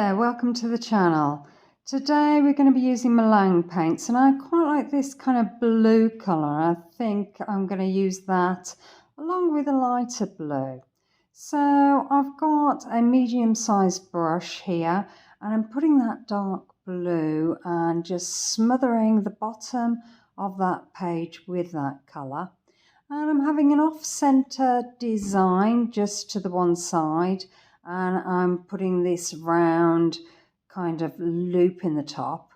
there, welcome to the channel. Today we're going to be using Malang paints, and I quite like this kind of blue colour. I think I'm going to use that along with a lighter blue. So I've got a medium-sized brush here, and I'm putting that dark blue and just smothering the bottom of that page with that colour. And I'm having an off-centre design just to the one side, and I'm putting this round kind of loop in the top,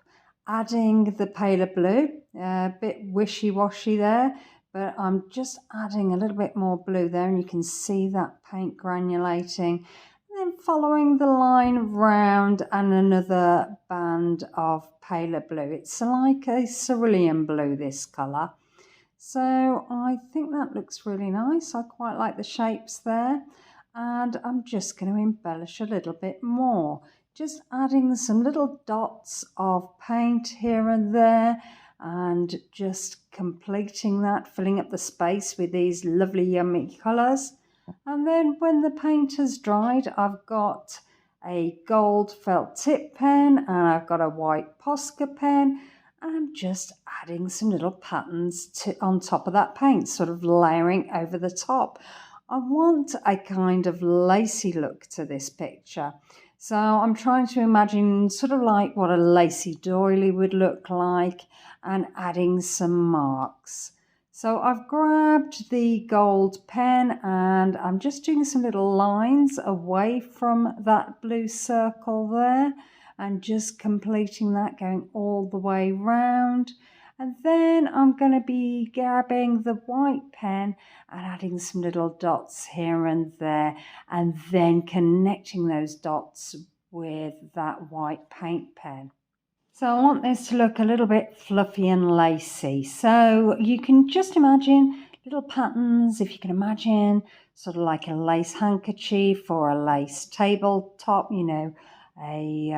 adding the paler blue, a bit wishy-washy there, but I'm just adding a little bit more blue there, and you can see that paint granulating, and then following the line round and another band of paler blue. It's like a cerulean blue, this colour. So I think that looks really nice. I quite like the shapes there, and I'm just going to embellish a little bit more, just adding some little dots of paint here and there, and just completing that, filling up the space with these lovely yummy colours. And then when the paint has dried, I've got a gold felt tip pen and I've got a white Posca pen, and I'm just adding some little patterns on top of that paint, sort of layering over the top. I want a kind of lacy look to this picture. So I'm trying to imagine sort of like what a lacy doily would look like, and adding some marks. So I've grabbed the gold pen and I'm just doing some little lines away from that blue circle there, and just completing that, going all the way round. And then I'm going to be grabbing the white pen and adding some little dots here and there, and then connecting those dots with that white paint pen. So I want this to look a little bit fluffy and lacy. So you can just imagine little patterns, if you can imagine sort of like a lace handkerchief or a lace tabletop, you know, a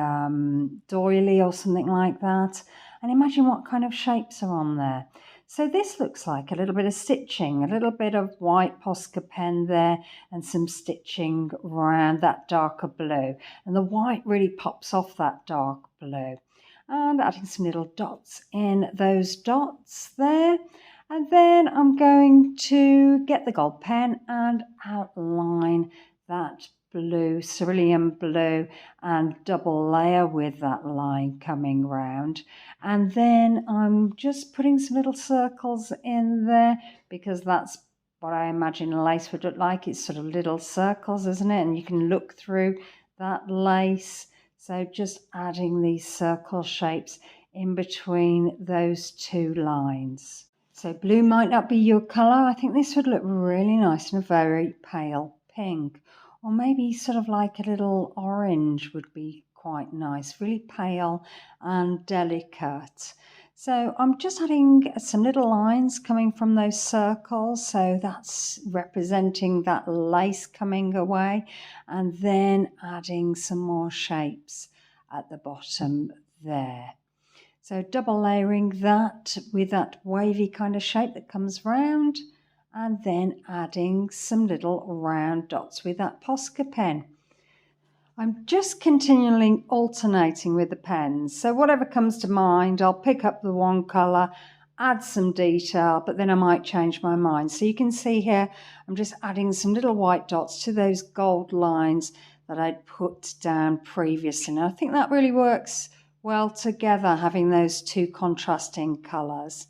doily or something like that, and imagine what kind of shapes are on there. So this looks like a little bit of stitching, a little bit of white Posca pen there, and some stitching around that darker blue, and the white really pops off that dark blue, and adding some little dots in those dots there. And then I'm going to get the gold pen and outline that blue, cerulean blue, and double layer with that line coming round. And then I'm just putting some little circles in there, because that's what I imagine a lace would look like. It's sort of little circles, isn't it? And you can look through that lace. So just adding these circle shapes in between those two lines. So blue might not be your colour. I think this would look really nice in a very pale pink, or maybe sort of like a little orange would be quite nice, really pale and delicate. So I'm just adding some little lines coming from those circles, so that's representing that lace coming away, and then adding some more shapes at the bottom there. So double layering that with that wavy kind of shape that comes round, and then adding some little round dots with that Posca pen. I'm just continually alternating with the pens, so whatever comes to mind, I'll pick up the one colour, add some detail, but then I might change my mind. So you can see here, I'm just adding some little white dots to those gold lines that I'd put down previously. And I think that really works well together, having those two contrasting colours.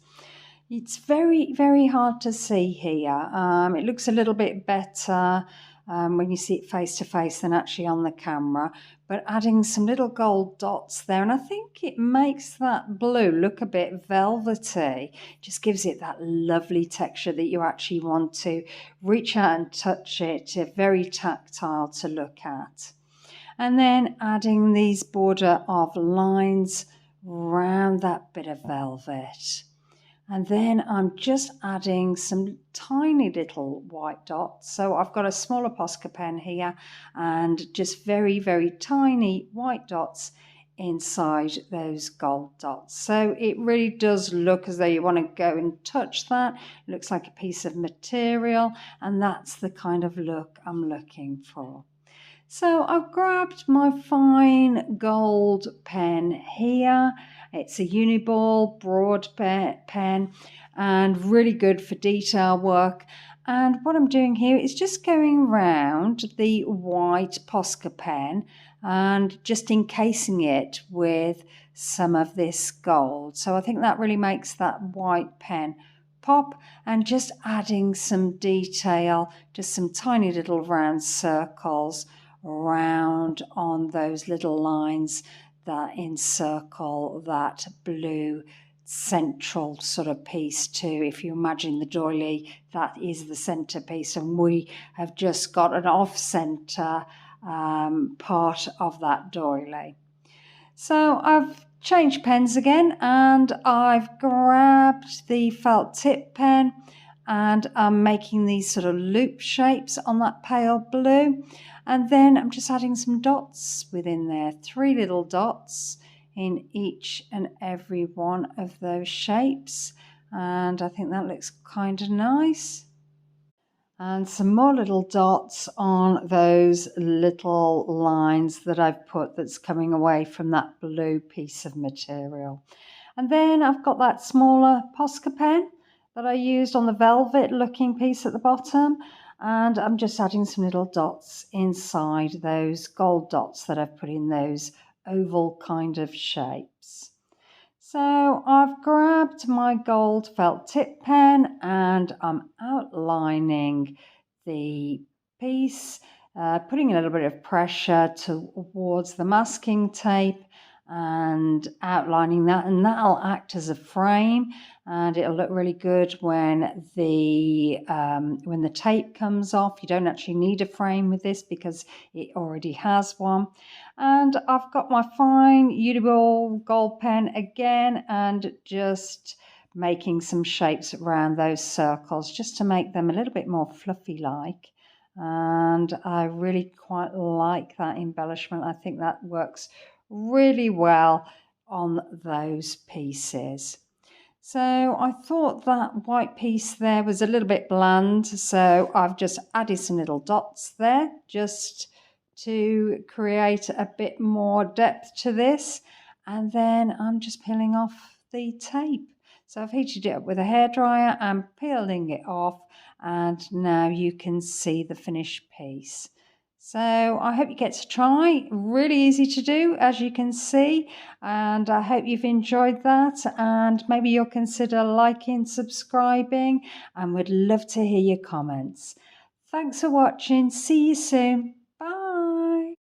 It's very, very hard to see here. It looks a little bit better when you see it face to face than actually on the camera, but adding some little gold dots there, and I think it makes that blue look a bit velvety. Just gives it that lovely texture that you actually want to reach out and touch it, very tactile to look at. And then adding these border of lines around that bit of velvet. And then I'm just adding some tiny little white dots. So I've got a smaller Posca pen here, and just very, very tiny white dots inside those gold dots. So it really does look as though you want to go and touch that. It looks like a piece of material, and that's the kind of look I'm looking for. So I've grabbed my fine gold pen here. It's a Uniball broad pen and really good for detail work. And what I'm doing here is just going round the white Posca pen and just encasing it with some of this gold. So I think that really makes that white pen pop, and just adding some detail, just some tiny little round circles around on those little lines that encircle that blue central sort of piece too. If you imagine the doily, that is the centerpiece, and we have just got an off-center part of that doily. So I've changed pens again, and I've grabbed the felt tip pen, and I'm making these sort of loop shapes on that pale blue, and then I'm just adding some dots within there, 3 little dots in each and every one of those shapes, and I think that looks kind of nice. And some more little dots on those little lines that I've put that's coming away from that blue piece of material. And then I've got that smaller Posca pen that I used on the velvet looking piece at the bottom, and I'm just adding some little dots inside those gold dots that I've put in those oval kind of shapes. So I've grabbed my gold felt tip pen and I'm outlining the piece, putting a little bit of pressure towards the masking tape and outlining that, and that'll act as a frame, and it'll look really good when the tape comes off. You don't actually need a frame with this because it already has one. And I've got my fine Uniball gold pen again, and just making some shapes around those circles just to make them a little bit more fluffy like. And I really quite like that embellishment. I think that works really well on those pieces. So I thought that white piece there was a little bit bland, so I've just added some little dots there just to create a bit more depth to this, and then I'm just peeling off the tape. So I've heated it up with a hairdryer and peeling it off, and now you can see the finished piece. So I hope you get to try. Really easy to do, as you can see, and I hope you've enjoyed that, and maybe you'll consider liking, subscribing, and would love to hear your comments. Thanks for watching. See you soon.